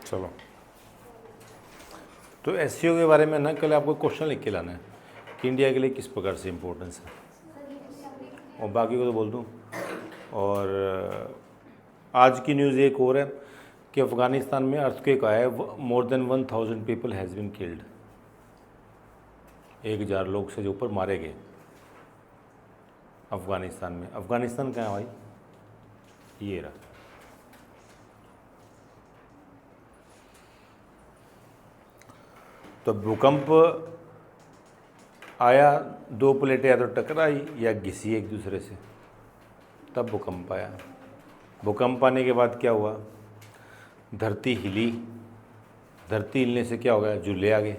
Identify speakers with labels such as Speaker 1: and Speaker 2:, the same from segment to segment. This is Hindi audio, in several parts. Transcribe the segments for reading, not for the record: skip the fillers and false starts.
Speaker 1: चलो, तो एसईओ के बारे में ना कल आपको क्वेश्चन लिख के लाना है कि इंडिया के लिए किस प्रकार से इम्पोर्टेंस है, और बाकी को तो बोल दूँ। और आज की न्यूज़ एक और है कि अफ़गानिस्तान में अर्थक्वेक आया है, more than 1000 people has been killed. 1000 लोग से जो ऊपर मारे गए अफ़गानिस्तान में। अफ़गानिस्तान कहाँ है भाई? ये रहा। तो भूकंप आया, दो प्लेटें या तो टकराई या घिसी एक दूसरे से, तब भूकंप आया। भूकंप आने के बाद क्या हुआ? धरती हिली। धरती हिलने से क्या हो गया? झूले आ गए।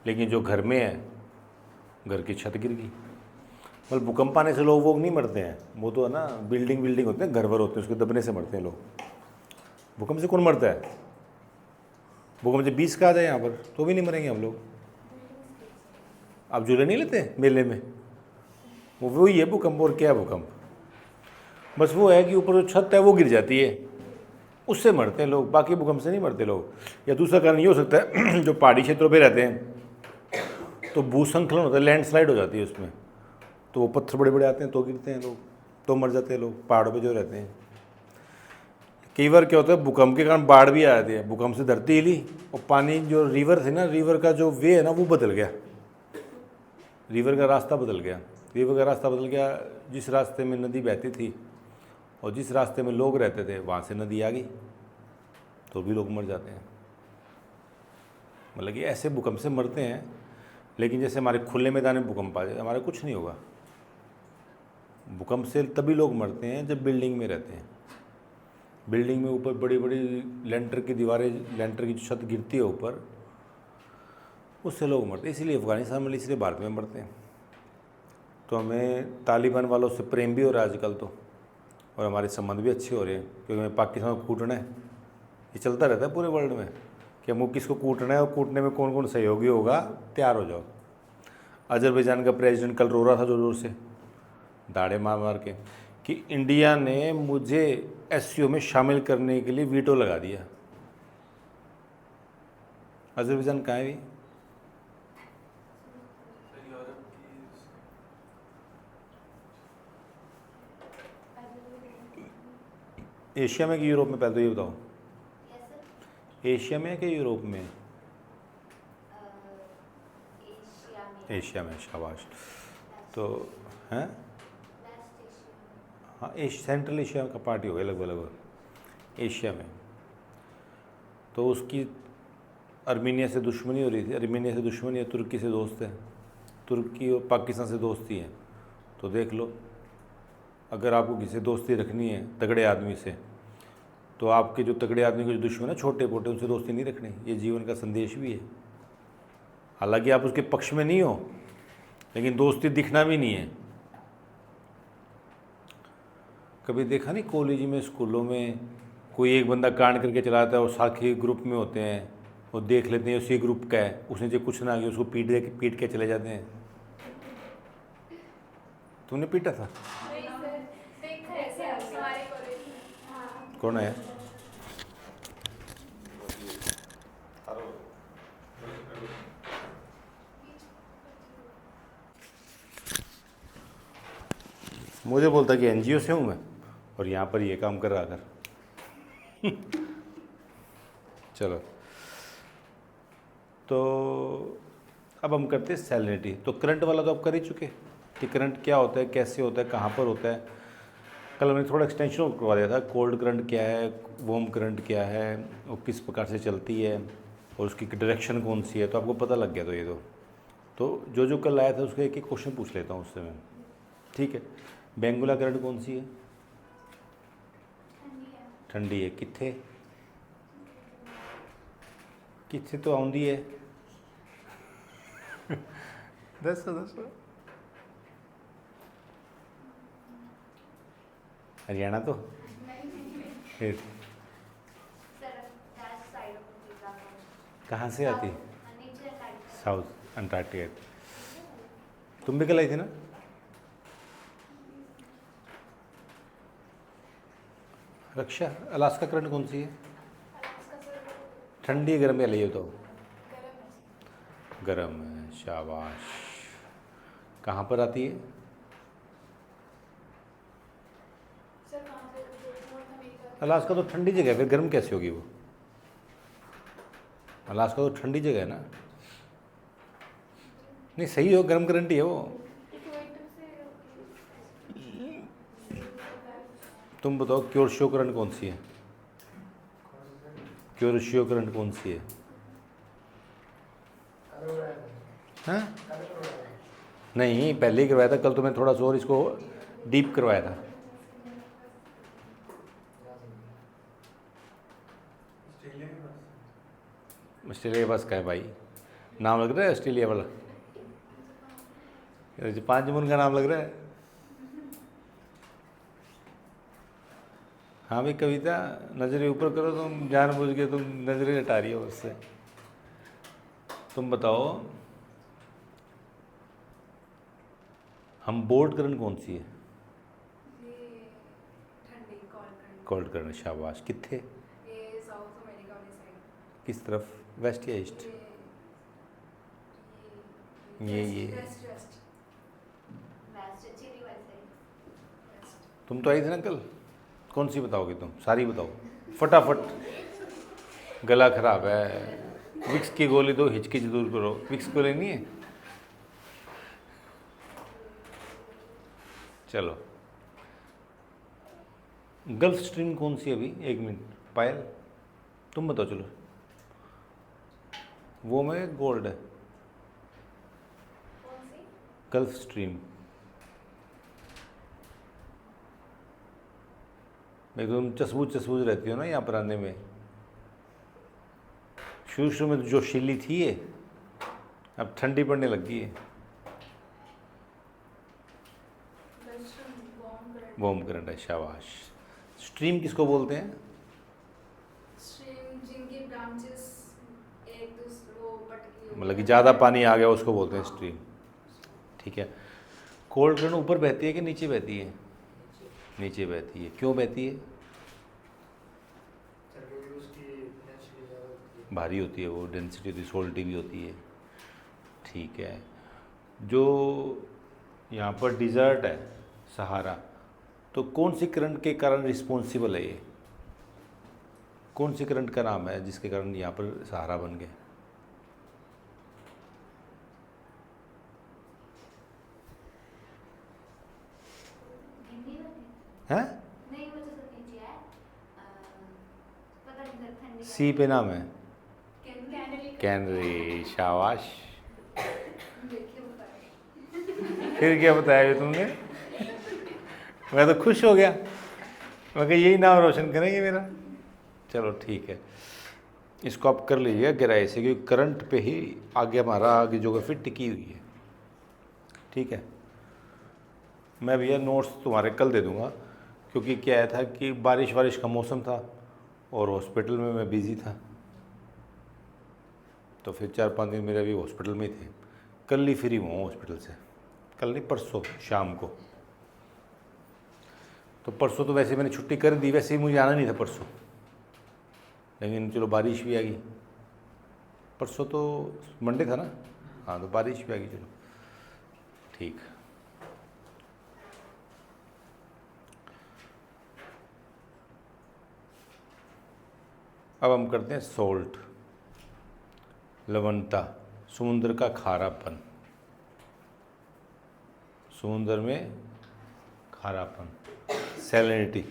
Speaker 1: लेकिन जो घर में है, घर की छत गिर गई। मतलब भूकंप आने से लोग नहीं मरते हैं, वो तो है ना, बिल्डिंग होते हैं, घर भर होते हैं, उसके दबने से मरते हैं लोग। भूकंप से कौन मरता है? भूकंप जब 20 का आ जाए यहाँ पर तो भी नहीं मरेंगे हम लोग। आप झूले नहीं लेते मेले में? वो वही है भूकंप। और क्या है भूकंप? बस वो है कि ऊपर जो छत है वो गिर जाती है, उससे मरते हैं लोग, बाकी भूकंप से नहीं मरते लोग। या दूसरा कारण ये हो सकता है जो पहाड़ी क्षेत्रों पे रहते हैं तो भूस्खलन होता है, लैंडस्लाइड हो जाती है उसमें, तो वो पत्थर बड़े बड़े आते हैं तो गिरते हैं लोग, तो मर जाते हैं लोग पहाड़ों पे जो रहते हैं। कई बार क्या होता है, भूकंप के कारण बाढ़ भी आ जाती है। भूकंप से धरती हिली और पानी, जो रिवर थी ना, रिवर का जो वे है ना वो बदल गया, रिवर का रास्ता बदल गया। रिवर का रास्ता बदल गया, जिस रास्ते में नदी बहती थी और जिस रास्ते में लोग रहते थे वहाँ से नदी आ गई, तो भी लोग मर जाते हैं। मतलब कि ऐसे भूकंप से मरते हैं। लेकिन जैसे हमारे खुले मैदान में भूकंप आ जाए, हमारा कुछ नहीं होगा। भूकंप से तभी लोग मरते हैं जब बिल्डिंग में रहते हैं। बिल्डिंग में ऊपर बड़ी बड़ी लेंटर की दीवारें, लेंटर की छत गिरती है ऊपर, उससे लोग मरते हैं। इसीलिए अफ़गानिस्तान में, इसलिए भारत में मरते हैं। तो हमें तालिबान वालों से प्रेम भी हो रहा है आजकल तो, और हमारे संबंध भी अच्छे हो रहे हैं, क्योंकि हमें पाकिस्तान को कूटना है। ये चलता रहता है पूरे वर्ल्ड में कि हमको किसको कूटना है और कूटने में कौन कौन सहयोगी होगा, तैयार हो जाओ। अजरबैजान का प्रेसिडेंट कल रो रहा था ज़ोर ज़ोर से, दाड़े मार मार के, कि इंडिया ने मुझे एससीओ में शामिल करने के लिए वीटो लगा दिया। अजरबैजान कहाँ है? एशिया में कि यूरोप में? पहले तो ये बताओ, एशिया में कि यूरोप में? एशिया में, शाबाश। तो हैं, हाँ, सेंट्रल एशिया का पार्टी हो गया लगभग एशिया में। तो उसकी अर्मीनिया से दुश्मनी हो रही थी। अर्मीनिया से दुश्मनी है, तुर्की से दोस्त है, तुर्की और पाकिस्तान से दोस्ती है। तो देख लो, अगर आपको किसी दोस्ती रखनी है तगड़े आदमी से, तो आपके जो तगड़े आदमी के जो दुश्मन है छोटे पोटे, उनसे दोस्ती नहीं रखनी। ये जीवन का संदेश भी है। हालांकि आप उसके पक्ष में नहीं हो, लेकिन दोस्ती दिखना भी नहीं है। कभी देखा नहीं कॉलेज में, स्कूलों में कोई एक बंदा कांड करके चलाता है और साथी ग्रुप में होते हैं, वो देख लेते हैं उसी ग्रुप का है, उसने जो कुछ ना किया उसको पीट के चले जाते हैं। तुमने पीटा था? कौन है? मुझे बोलता कि एनजीओ से हूँ मैं और यहाँ पर ये काम कर रहा कर। चलो, तो अब हम करते हैं सैलिनिटी। तो करंट वाला तो आप कर ही चुके कि करंट क्या होता है, कैसे होता है, कहाँ पर होता है। कल हमने थोड़ा एक्सटेंशन करवा दिया था, कोल्ड करंट क्या है, वार्म करंट क्या है, वो किस प्रकार से चलती है और उसकी डायरेक्शन कौन सी है, तो आपको पता लग गया। तो ये तो जो कल आया था उसका एक एक क्वेश्चन पूछ लेता हूँ उससे मैं, ठीक है? बेंगुला करंट कौन सी है? ठंडी है। कित्थे कित्थे तो आउंदी है? दसो दसो। हरियाणा तो फिर कहाँ से आती? South Antarctica. तुम भी कल आई थी ना? रक्षा, अलास्का करंट कौन सी है? ठंडी है गर्म है ले तो
Speaker 2: गर्म है।
Speaker 1: गर्म है, शाबाश। कहाँ पर आती है?
Speaker 2: सर कहाँ से नॉर्थ अमेरिका?
Speaker 1: अलास्का तो ठंडी जगह है, फिर गर्म कैसे होगी वो? अलास्का तो ठंडी जगह है ना। नहीं सही हो, गर्म करंट ही है वो।
Speaker 2: इक्वेटर से
Speaker 1: तुम बताओ क्योरशियो करंट कौन सी है? क्योरशियो करंट कौन सी है? हाँ नहीं, पहले ही करवाया था, कल तो मैं थोड़ा सा और इसको डीप करवाया था। ऑस्ट्रेलिया के पास का है भाई, नाम लग रहा है ऑस्ट्रेलिया वाला। जापान जमुन का नाम लग रहा है। हाँ भाई कविता, नज़रें ऊपर करो, तुम जानबूझ के तुम नज़रें हटा रही हो उससे। तुम बताओ हम बोर्ड करंट कौन सी है?
Speaker 2: ये ठंडी कोल्ड
Speaker 1: कोल्ड करंट, शाबाश। कितने?
Speaker 2: ये साउथ अमेरिका वाली साइड।
Speaker 1: किस तरफ, वेस्ट या ईस्ट? ये
Speaker 2: वेस्ट वेस्ट
Speaker 3: वेस्ट चिली वाली साइड।
Speaker 2: वेस्ट।
Speaker 1: तुम तो आई थी ना कल, कौन सी बताओगे तुम? सारी बताओ फटाफट। गला खराब है, विक्स की गोली दो, हिचकिच दूर करो। विक्स गोली नहीं है? चलो, गल्फ स्ट्रीम कौन सी है अभी? एक मिनट पायल तुम बताओ। चलो वो में गोल्ड है,
Speaker 2: कौन सी?
Speaker 1: Gulf stream. एकदम चसबूज रहती हो ना यहाँ पर आने में। शुरू में तो जोशीली थी ये, अब ठंडी पड़ने लग गई है।
Speaker 2: Western bomb current.
Speaker 1: Bomb current है, शाबाश। स्ट्रीम किसको बोलते हैं?
Speaker 2: स्ट्रीम जिनकी ब्रांचेस एक दूसरे वो पटकी हो,
Speaker 1: मतलब कि ज़्यादा पानी आ गया उसको बोलते हैं स्ट्रीम। ठीक है। कोल्ड करंट ऊपर बहती है कि नीचे बहती है? नीचे बहती है। क्यों बहती है? भारी होती है वो, डेंसिटी होती है, सोल्टी भी होती है। ठीक है। जो यहाँ पर डिज़र्ट है सहारा, तो कौन सी करंट के कारण रिस्पॉन्सिबल है ये? कौन सी करंट का नाम है जिसके कारण यहाँ पर सहारा बन गए?
Speaker 3: हिंदी वाली
Speaker 1: हैं?
Speaker 3: नहीं, वो तो सब नीचे है। पता नहीं सर, ठंडी
Speaker 1: सी पे नाम है,
Speaker 2: कैनरी
Speaker 1: कैनरी, शाबाश।
Speaker 2: देखिए बताइए।
Speaker 1: फिर क्या बताया ये तुमने? मैं तो खुश हो गया, मैं कहा यही नाम रोशन करेंगे मेरा। चलो ठीक है, इसको आप कर लीजिएगा गहराई से, क्योंकि करंट पे ही आगे हमारा आगे ज्योग्राफी टिकी हुई है। ठीक है। मैं भैया नोट्स तुम्हारे कल दे दूंगा, क्योंकि क्या है था कि बारिश वारिश का मौसम था और हॉस्पिटल में मैं बिज़ी था, तो फिर 4-5 दिन मेरे अभी हॉस्पिटल में ही थे। कल ही फ्री हुआ हॉस्पिटल से, कल नहीं परसों शाम को। तो परसों तो वैसे मैंने छुट्टी कर दी, वैसे ही मुझे आना नहीं था परसों, लेकिन चलो बारिश भी आ गई। परसों तो मंडे था ना, हाँ, तो बारिश भी आ गई। चलो ठीक। अब हम करते हैं सोल्ट, लवणता, समुद्र का खारापन। समुद्र में खारापन, सैलिनिटी,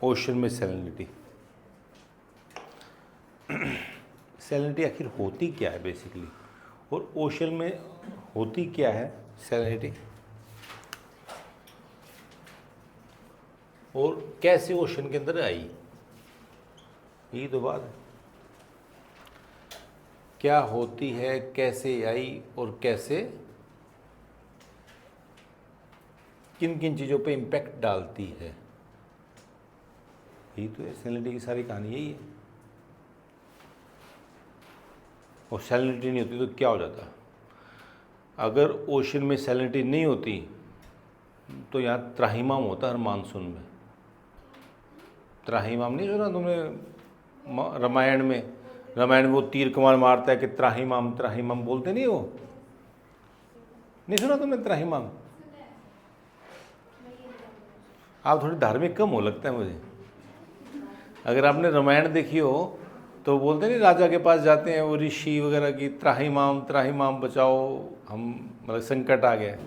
Speaker 1: ओशन में सैलिनिटी। सैलिनिटी आखिर होती क्या है बेसिकली, और ओशन में होती क्या है सैलिनिटी, और कैसे ओशन के अंदर आई, यही तो बात है। क्या होती है, कैसे आई, और कैसे किन किन चीज़ों पे इम्पैक्ट डालती है, यही तो है सैलिनिटी की सारी कहानी, यही है। और सैलिनिटी नहीं होती तो क्या हो जाता? अगर ओशन में सैलिनिटी नहीं होती तो यहाँ त्राहिमाम होता हर मानसून में। त्राहिमाम नहीं सुना तुमने? रामायण में वो तीर कमान मारता है कि त्राहिमाम बोलते नहीं वो, नहीं सुना तुमने त्राहिमाम? आप थोड़ी धार्मिक कम हो लगता है मुझे। अगर आपने रामायण देखी हो तो बोलते नहीं, राजा के पास जाते हैं वो ऋषि वगैरह की, त्राहिमाम बचाओ, हम मतलब संकट आ गया है।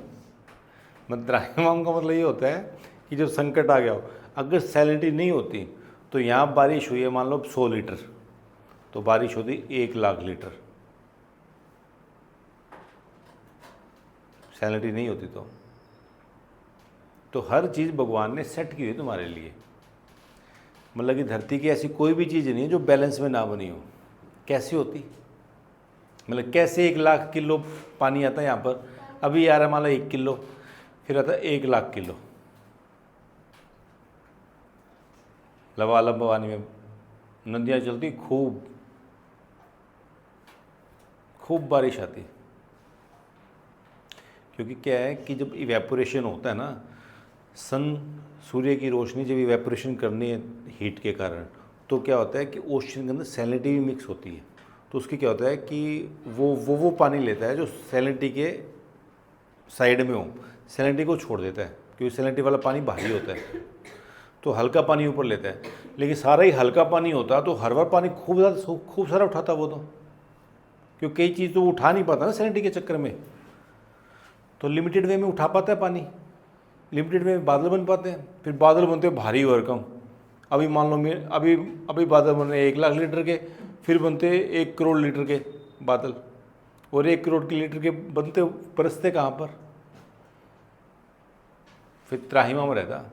Speaker 1: मतलब त्राहिमाम का मतलब ये होता है कि जब संकट आ गया हो, अगर सैलिनिटी नहीं होती तो यहाँ बारिश हुई है मान लो 100 लीटर, तो बारिश होती 1,00,000 लीटर। सैलिनिटी नहीं होती तो हर चीज़ भगवान ने सेट की हुई तुम्हारे लिए। मतलब कि धरती की ऐसी कोई भी चीज़ नहीं है जो बैलेंस में ना बनी हो। कैसी होती? मतलब कैसे 1,00,000 किलो पानी आता है यहाँ पर, अभी आ रहा है मान लो 1 किलो, फिर आता है 1,00,000 किलो। लबालब भवानी में नदियाँ चलती, खूब बारिश आती, क्योंकि क्या है कि जब इवेपोरेशन होता है ना, सूर्य की रोशनी जब इवेपोरेशन करनी है हीट के कारण, तो क्या होता है कि ओशन के अंदर सैलिनिटी भी मिक्स होती है। तो उसकी क्या होता है कि वो पानी लेता है जो सैलिनिटी के साइड में हो, सैलिनिटी को छोड़ देता है, क्योंकि सैलिनिटी वाला पानी भारी होता है, तो हल्का पानी ऊपर लेता है। लेकिन सारा ही हल्का पानी होता तो हर बार पानी खूब सारा उठाता वो, तो क्योंकि कई चीज़ तो वो उठा नहीं पाता ना सैलिनिटी के चक्कर में, तो लिमिटेड वे में उठा पाता है पानी, लिमिटेड में बादल बन पाते हैं। फिर बादल बनते हैं भारी भरकम, अभी मान लो अभी बादल बन रहे हैं 1,00,000 लीटर के, फिर बनते 1 करोड़ लीटर के बादल, और 1 करोड़ के लीटर के बनते बरसते कहाँ पर? फिर त्राहिमाम रहता।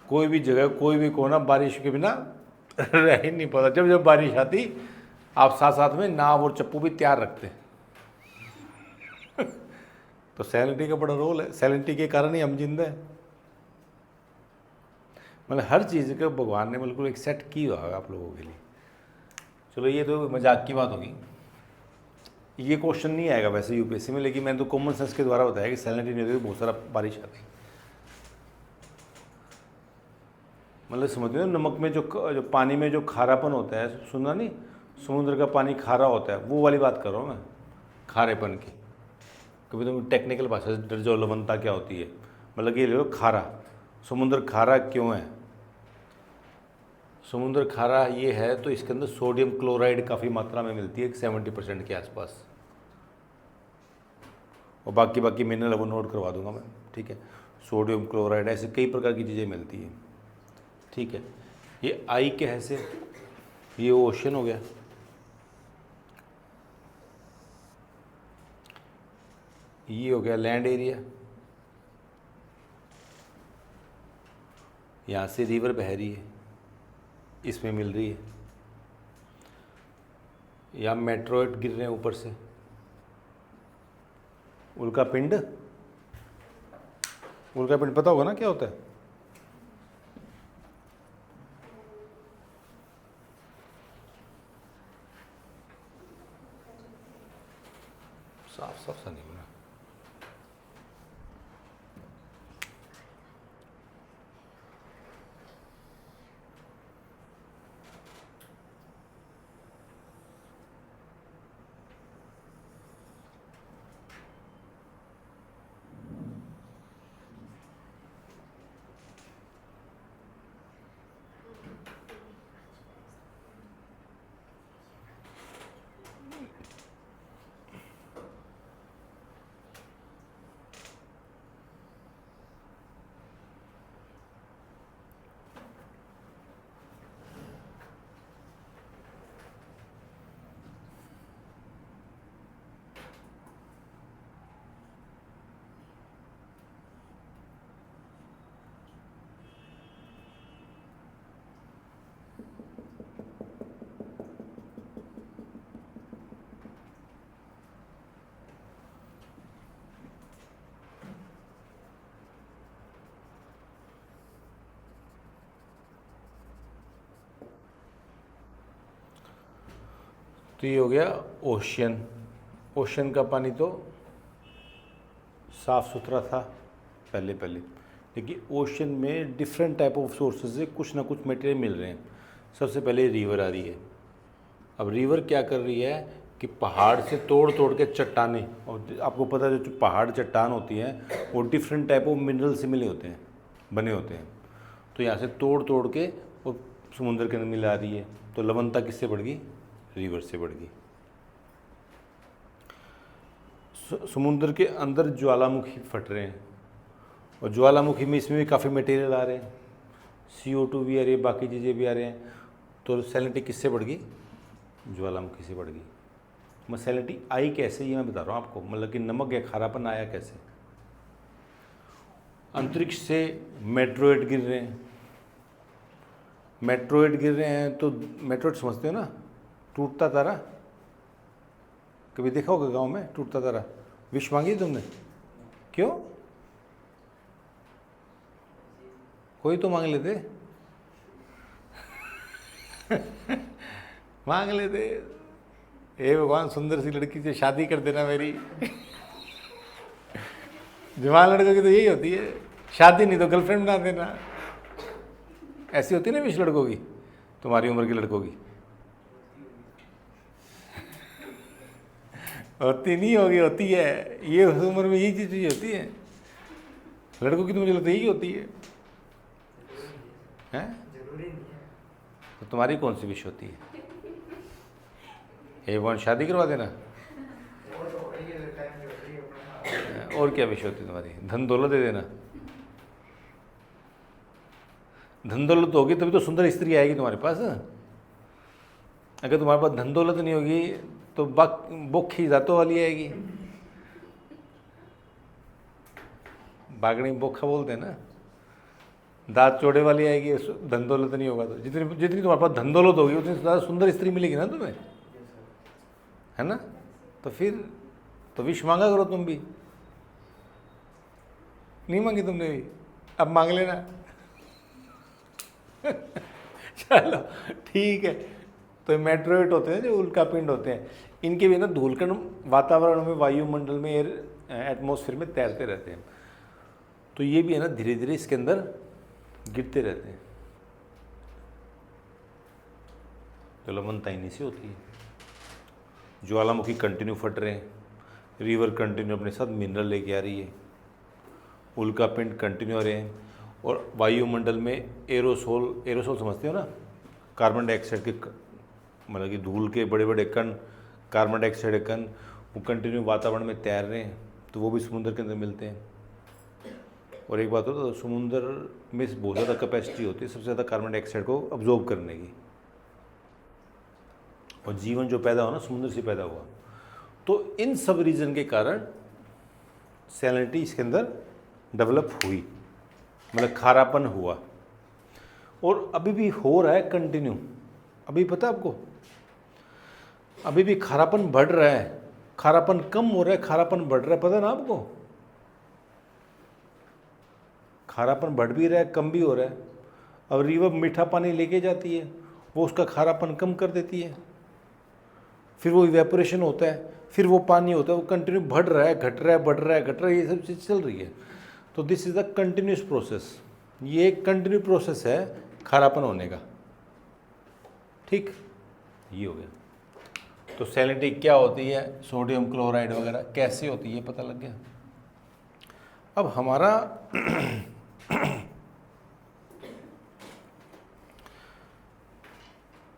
Speaker 1: कोई भी जगह, कोई भी कोना बारिश के बिना रह ही नहीं पाता। जब बारिश आती, आप साथ में नाव और चप्पू भी तैयार रखते। तो सैलिनिटी का बड़ा रोल है, सैलिनिटी के कारण ही हम जिंदा हैं। मतलब हर चीज़ का भगवान ने बिल्कुल एक सेट की हुआ है आप लोगों के लिए। चलो ये तो मजाक की बात होगी, ये क्वेश्चन नहीं आएगा वैसे यूपीएससी में, लेकिन मैंने तो कॉमन सेंस के द्वारा बताया कि सैलिनिटी नहीं होती तो बहुत सारा बारिश आती। मतलब समझते हो, नमक में जो पानी में जो खारापन होता है, सुना नहीं, समुद्र का पानी खारा होता है, वो वाली बात कर रहा हूँ मैं, खारेपन की। कभी तुम टेक्निकल भाषा से डर जाओ, लवणता क्या होती है, मतलब ये ले लो खारा। समुद्र खारा क्यों है? समुद्र खारा ये है तो इसके अंदर सोडियम क्लोराइड काफ़ी मात्रा में मिलती है, 70% के आसपास, और बाकी मिनरल वो नोट करवा दूंगा मैं, ठीक है। सोडियम क्लोराइड, ऐसे कई प्रकार की चीज़ें मिलती हैं, ठीक है। ये आई के है से, ये ओशन हो गया, ये हो गया लैंड एरिया, यहाँ से रिवर बह रही है, इसमें मिल रही है, यहाँ मेट्रोइड गिर रहे हैं ऊपर से, उल्का पिंड पता होगा ना क्या होता है? साफ सा नहीं बना। तो ये हो गया ओशियन। ओशन का पानी तो साफ़ सुथरा था पहले, लेकिन ओशन में डिफरेंट टाइप ऑफ सोर्सेज से कुछ ना कुछ मटेरियल मिल रहे हैं। सबसे पहले रिवर आ रही है। अब रिवर क्या कर रही है कि पहाड़ से तोड़ तोड़ के चट्टानें, और आपको पता है जो पहाड़ चट्टान होती हैं वो डिफरेंट टाइप ऑफ मिनरल से मिले होते हैं, बने होते हैं। तो यहाँ से तोड़ तोड़ के वो समुद्र के अंदर मिला रही है। तो लवणता किससे बढ़ गई? रिवर से बढ़ गई। समुद्र के अंदर ज्वालामुखी फट रहे हैं, और ज्वालामुखी में इसमें भी काफ़ी मटेरियल आ रहे हैं, CO2 भी आ रही है, बाकी चीज़ें भी आ रहे हैं। तो सैलिनिटी किससे बढ़ गई? ज्वालामुखी से बढ़ गई। मैं सैलिनिटी आई कैसे, ये मैं बता रहा हूँ आपको, मतलब कि नमक या खारापन आया कैसे। अंतरिक्ष से मेट्रोइड गिर रहे हैं, मेट्रोइड गिर रहे हैं। तो मेट्रोइड समझते हो ना, टूटता तारा। कभी देखा होगा गांव में टूटता तारा? विश मांगी तुमने? क्यों? कोई तो मांग लेते मांग लेते, हे भगवान सुंदर सी लड़की से शादी कर देना मेरी। जवान लड़कों की तो यही होती है, शादी नहीं तो गर्लफ्रेंड बना देना। ऐसी होती है ना विश लड़कों की, तुम्हारी उम्र के लड़कों की। होती नहीं होगी, होती है। ये उस उम्र में यही चीज़ होती है लड़कों की, तो मुझे लगता है यही होती है। हैं? तो तुम्हारी कौन सी विश होती है? हे भगवान शादी करवा देना। और क्या विश होती है तुम्हारी? धन दौलत दे देना। धन दौलत होगी तभी तो सुंदर स्त्री आएगी तुम्हारे पास। अगर तुम्हारे पास धन दौलत नहीं होगी तो बोखी जातों वाली आएगी। बागड़ी बोखा बोलते हैं ना, दांत चौड़े वाली आएगी। धन दौलत नहीं होगा तो जितनी जितनी तुम्हारे पास धन दौलत होगी उतनी ज़्यादा सुंदर स्त्री मिलेगी ना तुम्हें, है ना। तो फिर तो विश मांगा करो तुम भी। नहीं मांगी तुमने भी, अब मांग लेना। चलो ठीक है। तो मेट्रोइड होते हैं जो उल्का पिंड होते हैं, इनके भी ना धूलकण वातावरण में, वायुमंडल में, एटमॉस्फेयर में तैरते रहते हैं। तो ये भी है ना धीरे धीरे इसके अंदर गिरते रहते हैं। तो लवणता इन्हीं से होती है। ज्वालामुखी कंटिन्यू फट रहे हैं, रिवर कंटिन्यू अपने साथ मिनरल लेके आ रही है, उल्का पिंड कंटिन्यू आ रहे हैं, और वायुमंडल में एरोसोल समझते हो ना, कार्बन डाइऑक्साइड के मतलब कि धूल के बड़े बड़े कण, कार्बन डाइऑक्साइड कण, वो कंटिन्यू वातावरण में तैर रहे हैं। तो वो भी समुद्र के अंदर मिलते हैं। और एक बात हो तो समुद्र में बहुत ज़्यादा कैपेसिटी होती है सबसे ज़्यादा कार्बन डाइऑक्साइड को अब्जॉर्ब करने की, और जीवन जो पैदा हुआ ना समुद्र से पैदा हुआ। तो इन सब रीज़न के कारण सैलिनिटी इसके अंदर डेवलप हुई, मतलब खारापन हुआ। और अभी भी हो रहा है कंटिन्यू। अभी पता है आपको, अभी भी खारापन बढ़ रहा है, खारापन कम हो रहा है, खारापन बढ़ रहा है। पता ना आपको, खारापन बढ़ भी रहा है, कम भी हो रहा है। अब रिवर मीठा पानी लेके जाती है, वो उसका खारापन कम कर देती है, फिर वो इवेपोरेशन होता है, फिर वो पानी होता है, वो कंटिन्यू बढ़ रहा है, घट रहा है, बढ़ रहा है, घट रहा है, ये सब चीज़ चल रही है। तो this is the continuous process. ये एक कंटिन्यू प्रोसेस है खारापन होने का। ठीक, ये हो गया। तो सैलिनिटी क्या होती है, सोडियम क्लोराइड वगैरह कैसे होती है, पता लग गया। अब हमारा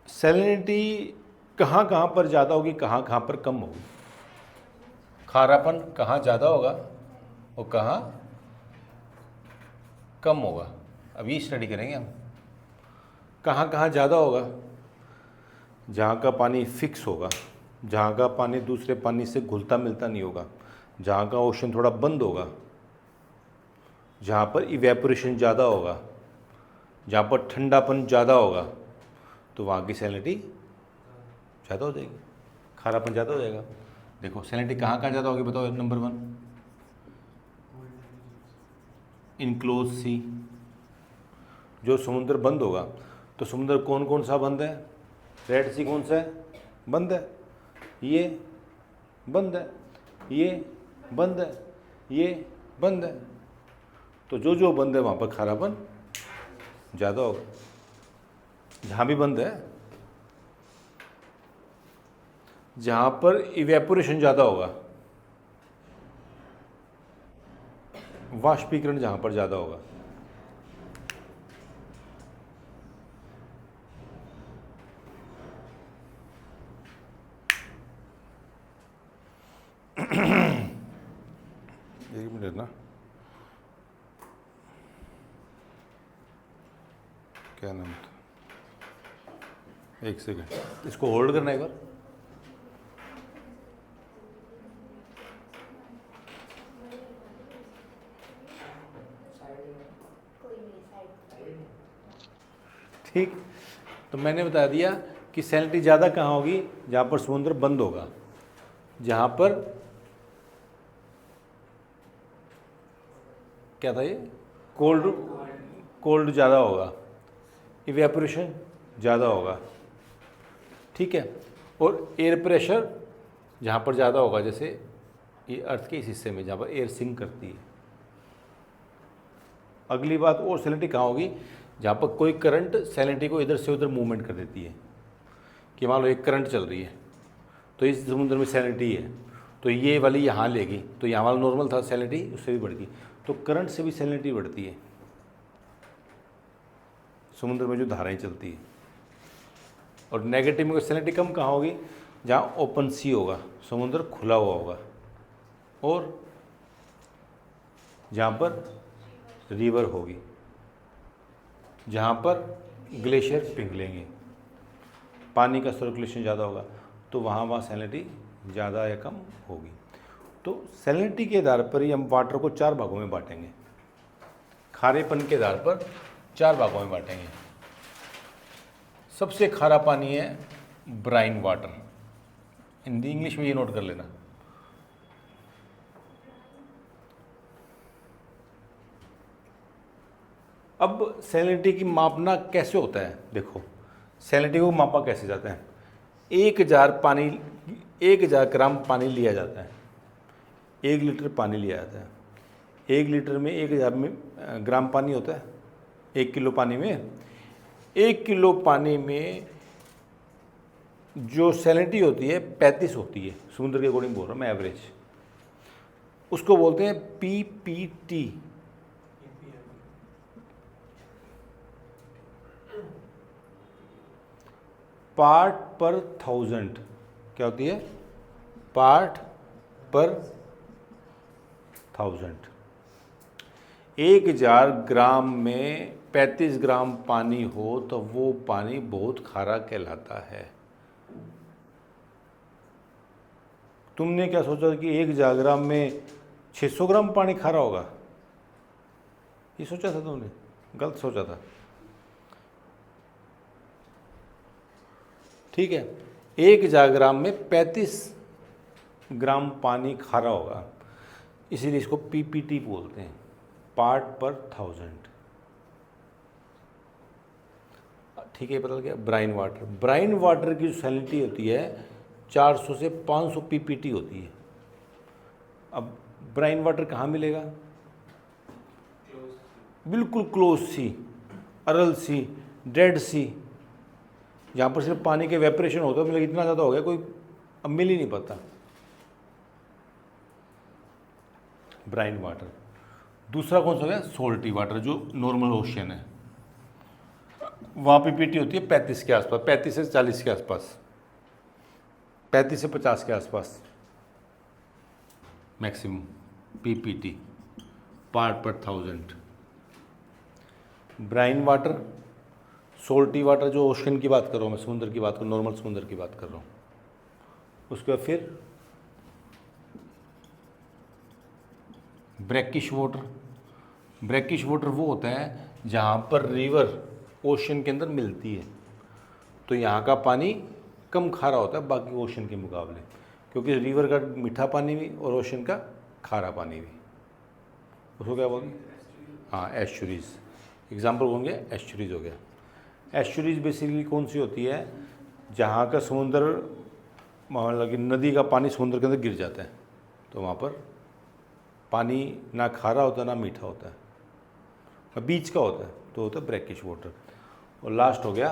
Speaker 1: सैलिनिटी कहाँ कहाँ पर ज़्यादा होगी, कहाँ कहाँ पर कम होगी, खारापन कहाँ ज़्यादा होगा और कहाँ कम होगा। अभी स्टडी करेंगे हम। कहाँ कहाँ ज़्यादा होगा, जहाँ का पानी फिक्स होगा, जहाँ का पानी दूसरे पानी से घुलता मिलता नहीं होगा, जहाँ का ओशन थोड़ा बंद होगा, जहाँ पर इवेपोरेशन ज़्यादा होगा, जहाँ पर ठंडापन ज़्यादा होगा, तो वहाँ की सैलिनिटी ज़्यादा हो जाएगी, खारापन ज़्यादा हो जाएगा। देखो सैलिनिटी कहाँ कहाँ ज़्यादा होगी, बताओ। नंबर 1, इनक्लोज सी, जो समुद्र बंद होगा। तो समुद्र कौन कौन सा बंद है? रेड सी कौन सा है? बंद है, ये बंद है, ये बंद है, ये बंद है। तो जो जो बंद है वहाँ पर खारापन ज़्यादा होगा। जहाँ भी बंद है, जहाँ पर इवेपोरेशन ज़्यादा होगा, वाष्पीकरण जहाँ पर ज़्यादा होगा, एक मिनट ना, क्या नाम था, एक सेकंड, इसको होल्ड करना एक बार। ठीक, तो मैंने बता दिया कि सैलिनिटी ज़्यादा कहाँ होगी, जहाँ पर समुद्र बंद होगा, जहाँ पर क्या था ये, कोल्ड ज़्यादा होगा, इवेपोरेशन ज़्यादा होगा, ठीक है, और एयर प्रेशर जहाँ पर ज़्यादा होगा, जैसे ये अर्थ के इस हिस्से में जहाँ पर एयर सिंक करती है। अगली बात, और सैलिनिटी कहाँ होगी, जहाँ पर कोई करंट सैलिनिटी को इधर से उधर मूवमेंट कर देती है, कि मान लो एक करंट चल रही है, तो इस समुद्र में सैलिनिटी है, तो ये वाली यहाँ लेगी, तो यहाँ वाला नॉर्मल था, सैलिनिटी उससे भी बढ़ गई, तो करंट से भी सैलिनिटी बढ़ती है समुद्र में जो धाराएं चलती है। और नेगेटिव में सैलिनिटी कम कहाँ होगी, जहाँ ओपन सी होगा, समुद्र खुला हुआ होगा, और जहाँ पर रिवर होगी, जहाँ पर ग्लेशियर पिघलेंगे, पानी का सर्कुलेशन ज़्यादा होगा, तो वहाँ सैलिनिटी ज़्यादा या कम होगी। तो सैलिनिटी के आधार पर ही हम वाटर को 4 भागों में बांटेंगे, खारेपन के आधार पर 4 भागों में बांटेंगे। सबसे खारा पानी है ब्राइन वाटर, हिंदी इंग्लिश में ये नोट कर लेना। अब सैलिनिटी की मापना कैसे होता है, देखो सैलिनिटी को मापा कैसे जाता है। 1000 ग्राम पानी लिया जाता है, 1 लीटर पानी लिया जाता है। 1 लीटर में 1000 ग्राम पानी होता है। 1 किलो पानी में 1 किलो पानी में जो सैलिनिटी होती है 35 होती है, समुद्र के अकॉर्डिंग बोल रहा हूँ मैं, एवरेज। उसको बोलते हैं पीपीटी, पार्ट पर 1000। क्या होती है, पार्ट पर 1000। 1000 ग्राम में 35 ग्राम पानी हो तो वो पानी बहुत खारा कहलाता है। तुमने क्या सोचा कि 1000 ग्राम में 600 ग्राम पानी खारा होगा, ये सोचा था तुमने? गलत सोचा था। ठीक है, 1000 ग्राम में 35 ग्राम पानी खारा होगा, इसीलिए इसको पीपीटी बोलते हैं, पार्ट पर 1000। ठीक है, पता लग गया। ब्राइन वाटर की जो सैलिनिटी होती है 400 से 500 पीपीटी होती है। अब ब्राइन वाटर कहाँ मिलेगा? बिल्कुल क्लोज सी, अरल सी, डेड सी, जहाँ पर सिर्फ पानी के वेपरेशन होता है, मतलब इतना ज़्यादा हो गया कोई अब मिल ही नहीं पाता, ब्राइन वाटर। दूसरा कौन सा हो गया? सोल्टी वाटर, जो नॉर्मल ओशियन है, वहाँ पीपीटी होती है 35 के आसपास, 35 से 40 के आसपास, 35 से 50 के आसपास मैक्सिमम पीपीटी, पार्ट पर 1000। ब्राइन वाटर, सोल्टी वाटर जो ओशन की बात कर रहा हूँ मैं, समुद्र की बात कर, नॉर्मल समुद्र की बात कर रहा हूँ। उसके बाद फिर ब्रैकिश वाटर वो होता है जहाँ पर रिवर ओशन के अंदर मिलती है, तो यहाँ का पानी कम खारा होता है बाकी ओशन के मुकाबले, क्योंकि रिवर का मीठा पानी भी और ओशन का खारा पानी भी। उसको क्या बोलेंगे? हाँ, एस्चुरीज। एग्जाम्पल होंगे, एस्चुरीज हो गया। एस्चुरीज बेसिकली कौन सी होती है? जहाँ का समुद्र, मतलब कि नदी का पानी समुद्र के अंदर गिर जाता है, तो वहाँ पर पानी ना खारा होता है ना मीठा होता है, बीच का होता है, तो होता है ब्रैकिश वाटर। और लास्ट हो गया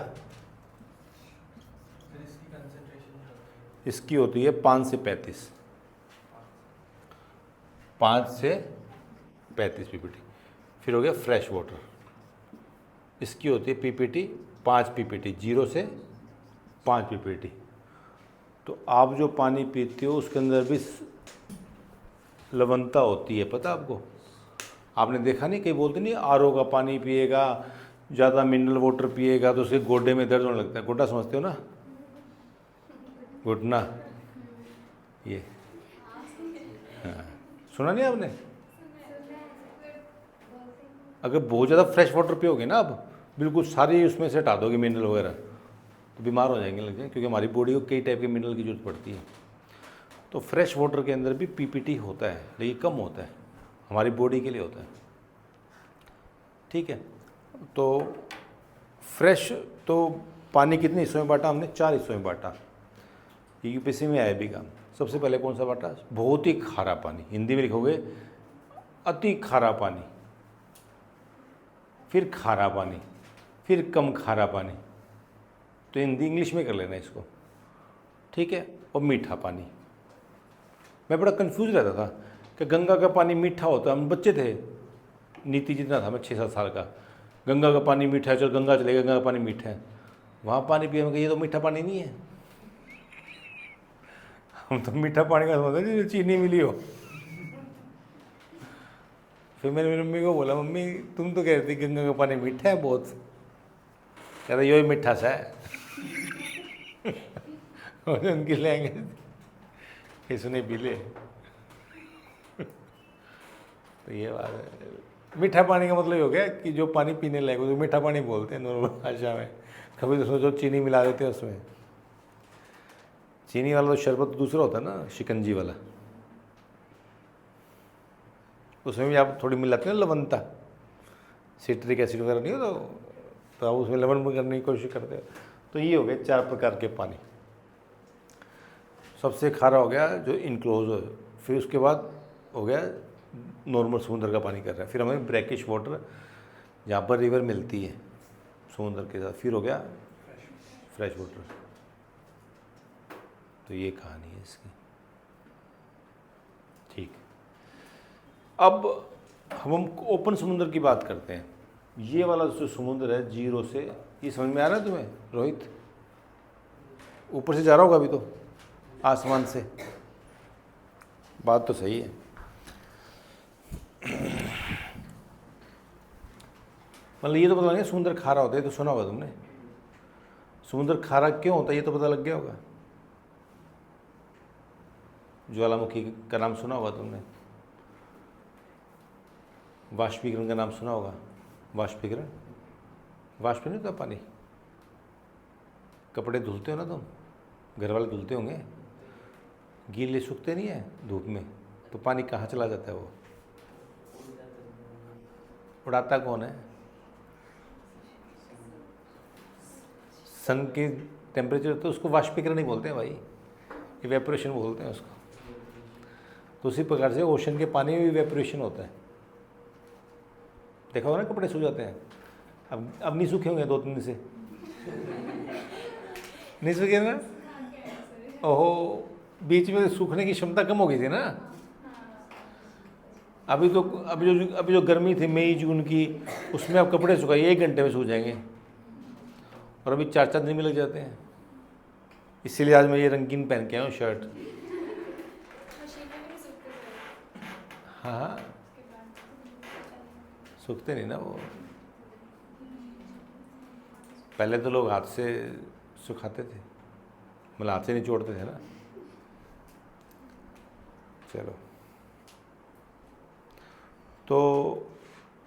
Speaker 1: इसकी होती है 5 से 35, 5 से 35 पीपीटी। फिर हो गया फ्रेश वाटर, इसकी होती है पीपीटी 5 पीपीटी, 0 से 5 पीपीटी। तो आप जो पानी पीते हो उसके अंदर भी लवणता होती है, पता आपको? आपने देखा नहीं, कहीं बोलते नहीं आरओ का पानी पिएगा, ज़्यादा मिनरल वाटर पिएगा तो उसके गोड्डे में दर्द होने लगता है। गोड्डा समझते हो ना, घुटना, ये हाँ, सुना नहीं आपने? अगर बहुत ज़्यादा फ्रेश वाटर पियोगे ना, आप बिल्कुल सारी उसमें से हटा दोगे मिनरल वगैरह, तो बीमार हो जाएंगे लग जाए, क्योंकि हमारी बॉडी को कई टाइप के मिनरल की जरूरत पड़ती है। तो फ्रेश वाटर के अंदर भी पीपीटी होता है, लेकिन कम होता है, हमारी बॉडी के लिए होता है, ठीक है। तो फ्रेश तो पानी कितने हिस्सों में बांटा हमने? 4 हिस्सों में बांटा। यूपीएससी में आया भी का सबसे पहले कौन सा बांटा? बहुत ही खारा पानी, हिंदी में लिखोगे अति खारा पानी, फिर खारा पानी, फिर कम खारा पानी, तो हिंदी इंग्लिश में कर लेना इसको, ठीक है। और मीठा पानी। मैं बड़ा कंफ्यूज रहता था कि गंगा का पानी मीठा होता है, हम बच्चे थे, नीति जितना था, मैं 6-7 साल का, गंगा का पानी मीठा है, चल गंगा चलेगा, गंगा का पानी मीठा है। वहाँ पानी पिए, ये तो मीठा पानी नहीं है, हम तो मीठा पानी का समझते हैं चीनी मिली हो। फिर मैंने मेरी मम्मी को बोला, मम्मी तुम तो कह रही थी गंगा का पानी मीठा है बहुत, कह रहा यही मीठा सा है। और उनकी लैंग्वेज इसने पी ले। तो ये बात है, मीठा पानी का मतलब ये हो गया कि जो पानी पीने लायक हो, तो मीठा पानी बोलते हैं नॉर्मल भाषा में। कभी तो सोचो चीनी मिला देते हैं उसमें, चीनी वाला तो शरबत दूसरा होता है ना, शिकंजी वाला, उसमें भी आप थोड़ी मिलाते हैं लवणता, सिट्रिक एसिड वगैरह नहीं हो तो आप उसमें लवण करने की कोशिश करते हो। तो ये हो गए 4 प्रकार के पानी। सबसे खारा हो गया जो इनक्लोज हो, फिर उसके बाद हो गया नॉर्मल समुद्र का पानी कर रहा है, फिर हमें ब्रैकिश वाटर जहाँ पर रिवर मिलती है समुद्र के साथ, फिर हो गया फ्रेश वाटर। तो ये कहानी है इसकी, ठीक। अब हम ओपन समुद्र की बात करते हैं। ये वाला जो समुद्र है 0 से, ये समझ में आ रहा है तुम्हें रोहित? ऊपर से जा रहा होगा अभी तो, आसमान से, बात तो सही है। मतलब ये तो पता लग गया समुद्र खारा होता है, तो सुना होगा तुमने समुद्र खारा क्यों होता है, ये तो पता लग गया होगा। ज्वालामुखी का नाम सुना होगा तुमने, वाष्पीकरण का नाम सुना होगा। वाष्पीकरण, वाष्प नहीं होता पानी, कपड़े धुलते हो ना तुम, घर वाले धुलते होंगे, गीले सूखते नहीं है धूप में, तो पानी कहाँ चला जाता है? वो उड़ाता कौन है? सन के टेम्परेचर, तो उसको वाष्पीकरण नहीं बोलते हैं भाई, इवेपोरेशन बोलते हैं उसको। तो उसी प्रकार से ओशन के पानी में भी इवेपोरेशन होता है। देखा होगा ना, कपड़े सूख जाते हैं, अब नहीं सूखे होंगे 2-3 दिन से, नहीं सूखे ना? ओहो, बीच में सूखने की क्षमता कम हो गई थी ना। अभी जो गर्मी थी मई जून की, उसमें आप कपड़े सुखाइए 1 घंटे में सूख जाएंगे, और अभी 4-4 दिन में लग जाते हैं। इसीलिए आज मैं ये रंगीन पहन के आया हूँ शर्ट। हाँ, सूखते नहीं ना वो, पहले तो लोग हाथ से सुखाते थे, मतलब हाथ से निचोड़ते थे ना। चलो, तो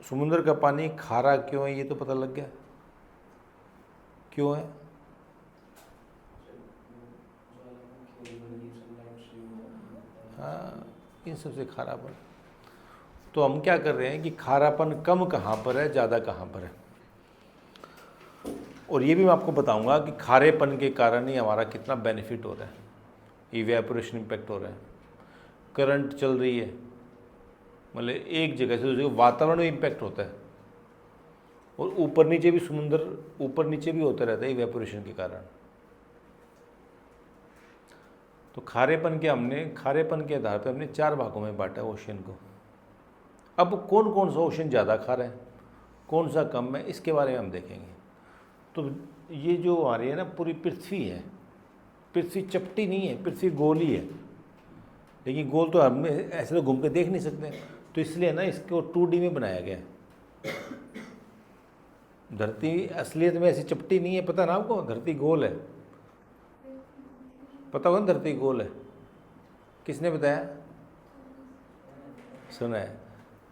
Speaker 1: समुद्र का पानी खारा क्यों है ये तो पता लग गया, क्यों है? हाँ, इन सबसे खारापन। तो हम क्या कर रहे हैं कि खारापन कम कहाँ पर है, ज़्यादा कहाँ पर है। और ये भी मैं आपको बताऊंगा कि खारेपन के कारण ही हमारा कितना बेनिफिट हो रहा है, इवेपोरेशन इम्पैक्ट हो रहा है, करंट चल रही है, मतलब एक जगह से दूसरी वातावरण में इम्पैक्ट होता है, और ऊपर नीचे भी समुद्र ऊपर नीचे भी होता रहता है इवेपोरेशन के कारण। तो खारेपन के आधार पर हमने 4 भागों में बांटा ओशन को। अब कौन कौन सा ओशन ज़्यादा खारा है, कौन सा कम है, इसके बारे में हम देखेंगे। तो ये जो हमारी है ना पूरी पृथ्वी है, पृथ्वी चपटी नहीं है, पृथ्वी गोल ही है। लेकिन गोल तो हम ऐसे तो घूम के देख नहीं सकते, तो इसलिए ना इसको 2D में बनाया गया है। धरती असलियत में ऐसी चपटी नहीं है, पता ना आपको, धरती गोल है। पता होगा ना धरती गोल है, किसने बताया? सुना है।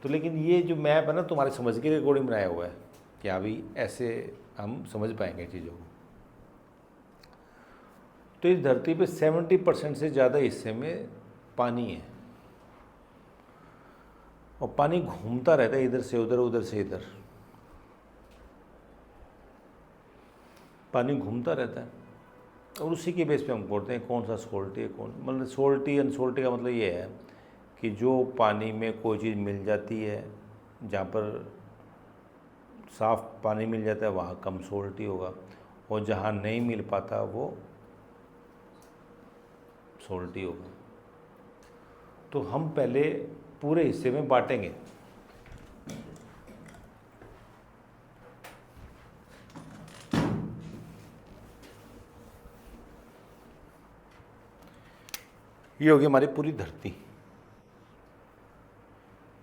Speaker 1: तो लेकिन ये जो मैप है ना तुम्हारे समझ के अकॉर्डिंग बनाया हुआ है कि अभी ऐसे हम समझ पाएंगे चीज़ों को। तो इस धरती पे 70% से ज़्यादा हिस्से में पानी है, और पानी घूमता रहता है, इधर से उधर, उधर से इधर पानी घूमता रहता है। और उसी के बेस पे हम बोलते हैं कौन सा सोल्टी है, कौन, मतलब सोल्टी अनसोल्टी का मतलब ये है कि जो पानी में कोई चीज़ मिल जाती है, जहाँ पर साफ़ पानी मिल जाता है वहाँ कम सोल्टी होगा, और जहाँ नहीं मिल पाता वो सोल्टी होगा। तो हम पहले पूरे हिस्से में बांटेंगे। ये हो गया हमारी पूरी धरती,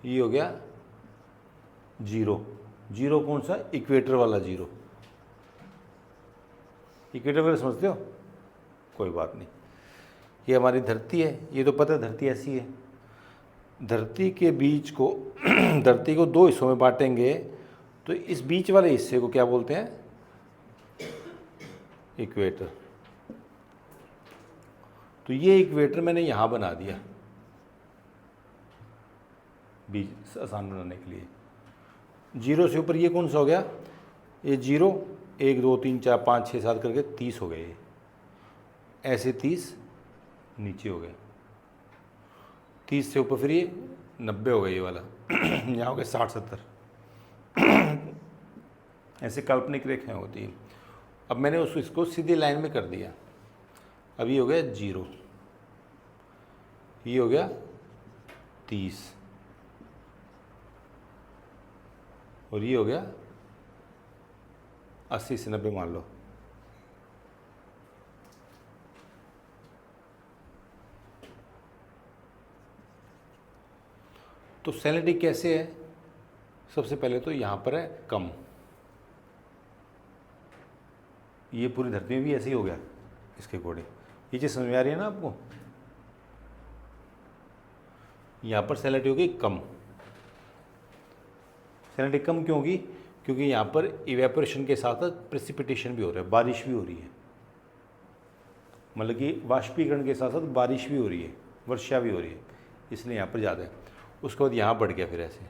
Speaker 1: ये हो गया जीरो। जीरो कौन सा? इक्वेटर वाला जीरो। इक्वेटर वगैरह समझते हो? कोई बात नहीं। ये हमारी धरती है, ये तो पता है धरती ऐसी है। धरती के बीच को धरती को 2 हिस्सों में बांटेंगे, तो इस बीच वाले हिस्से को क्या बोलते हैं? इक्वेटर। तो ये इक्वेटर मैंने यहाँ बना दिया बीच आसान बनाने के लिए। जीरो से ऊपर ये कौन सा हो गया? ये जीरो, 1 2 3 4 5 6 7 करके 30 हो गए। ये ऐसे 30 नीचे हो गए, 30 से ऊपर फिर ये 90 हो गया ये वाला यहाँ हो गया 60 70 ऐसे काल्पनिक रेखाएं होती हैं। अब मैंने इसको सीधी लाइन में कर दिया। अब ये हो गया जीरो, ये हो गया 30, और ये हो गया 80 से 90 मान लो। तो सैलिनिटी कैसे है? सबसे पहले तो यहाँ पर है कम, ये पूरी धरती में भी ऐसे ही हो गया इसके अकॉर्डिंग। ये चीज़ समझ में आ रही है ना आपको? यहाँ पर सैलिनिटी होगी कम। सैलिनिटी कम क्यों होगी? क्योंकि यहाँ पर इवेपोरेशन के साथ साथ प्रेसिपिटेशन भी हो रहा है, बारिश भी हो रही है। मतलब कि वाष्पीकरण के साथ साथ बारिश भी हो रही है, वर्षा भी हो रही है, इसलिए यहाँ पर ज़्यादा है। उसके बाद यहाँ बढ़ गया फिर ऐसे,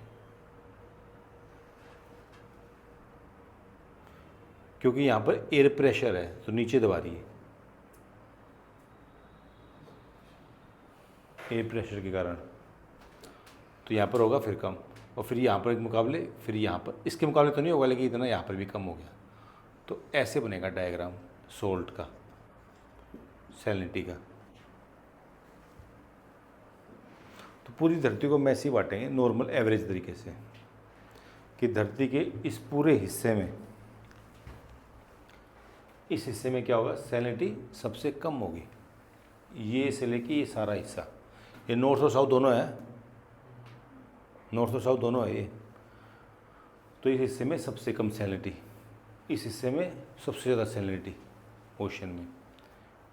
Speaker 1: क्योंकि यहाँ पर एयर प्रेशर है तो नीचे दबा रही है, एयर प्रेशर के कारण। तो यहाँ पर होगा फिर कम, और फिर यहाँ पर एक मुकाबले, फिर यहाँ पर इसके मुकाबले तो नहीं होगा, लेकिन इतना यहाँ पर भी कम हो गया। तो ऐसे बनेगा डायग्राम सोल्ट का, सैलिनिटी का। तो पूरी धरती को हम ऐसे ही बांटेंगे नॉर्मल एवरेज तरीके से, कि धरती के इस पूरे हिस्से में, इस हिस्से में क्या होगा? सैलिनिटी सबसे कम होगी। ये से लेके ये सारा हिस्सा, ये नॉर्थ और साउथ दोनों है, नॉर्थ और साउथ दोनों है ये। तो इस हिस्से में सबसे कम सैलिनिटी, इस हिस्से में सबसे ज़्यादा सैलिनिटी ओशन में,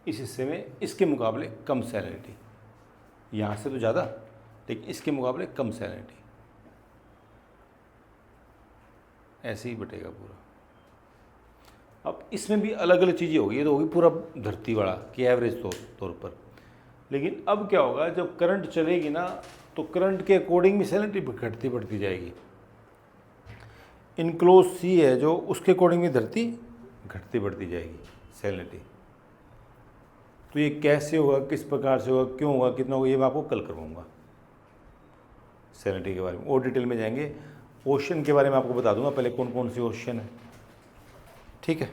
Speaker 1: इस हिस्से में इसके मुकाबले कम सैलिनिटी, यहाँ से तो ज़्यादा लेकिन इसके मुकाबले कम सैलिनिटी। ऐसे ही बटेगा पूरा। अब इसमें भी अलग अलग चीज़ें होगी, ये तो होगी पूरा धरती वाला कि एवरेज तौर पर। लेकिन अब क्या होगा, जब करंट चलेगी ना, तो करंट के अकॉर्डिंग भी सैलिनिटी घटती बढ़ती जाएगी। इनक्लोज सी है जो, उसके अकॉर्डिंग भी धरती घटती बढ़ती जाएगी सैलिनिटी। तो ये कैसे होगा, किस प्रकार से होगा, क्यों होगा, कितना होगा, ये मैं आपको कल करवाऊँगा सैलिनिटी के बारे में, और डिटेल में जाएंगे। ओशन के बारे में आपको बता दूंगा पहले कौन कौन सी ओशन है, ठीक है।